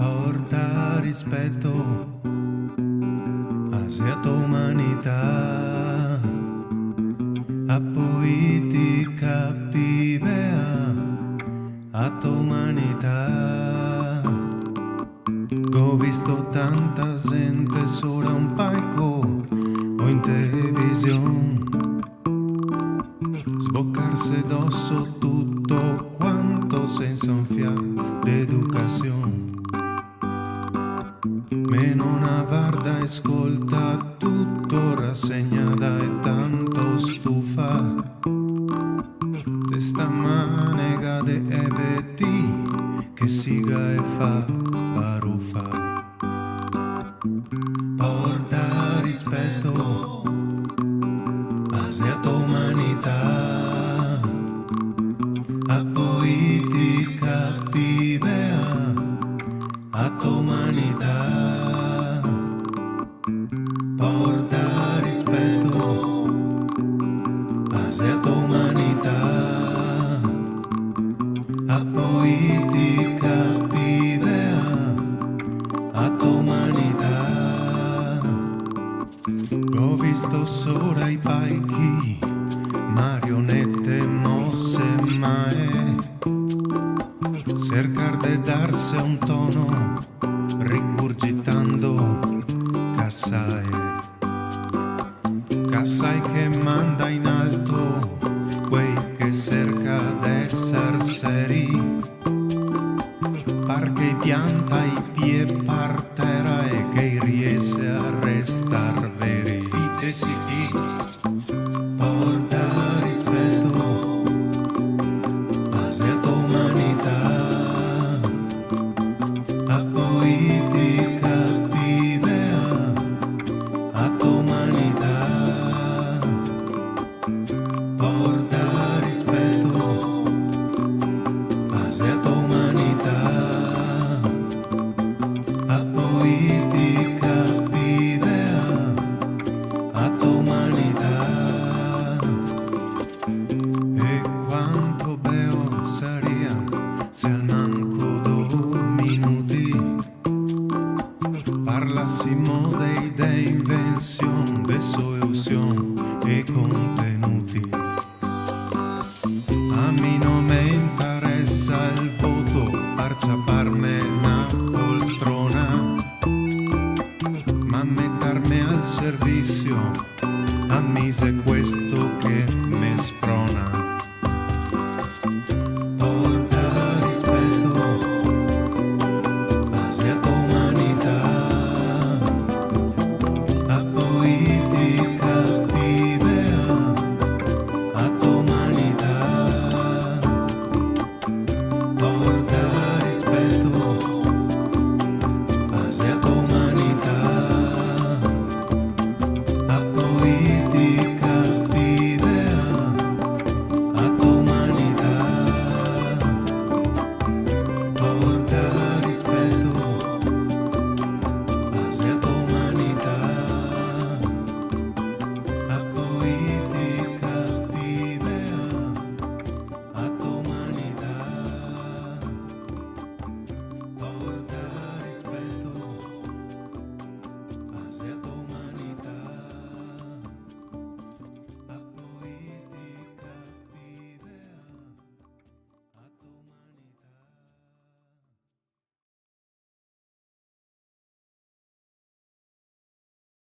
porta rispetto hacia tu humanità, a politica pibea, a tu umanità. Ho visto tanta gente sopra un palco o in televisione, sboccarsi addosso tutto quanto senza un fiato d'educazione. Meno una varda ascolta tutto rassegnata e tanto stufa de sta manega de ebeti che siga e fa barufa. Porta rispetto hacia tu humanità, a politica pibea, a tu humanità. Porta rispetto hacia tu humanità, a politica pibea, a tu umanità. Ho visto solo i palchi, marionette mosse mae, cercar de darsi un tono, rigurgitando Kassai. Kassai che manda in alto quei che cerca d'esser seri, par che pianta i piedi per terra e che riesce a restar veri. Dite sì, porta rispetto hacia tu humanità, a politica pibea, a tu umanità. Porta rispetto hacia tu humanità, a politica pibea, a tu umanità. E quanto bello saria se al manco 2 minuti parlassimo de idee, invenzione, de soluzione e contenuti. A me non me interessa il voto per ciapparme una poltrona, ma mettermi al servizio a me se questo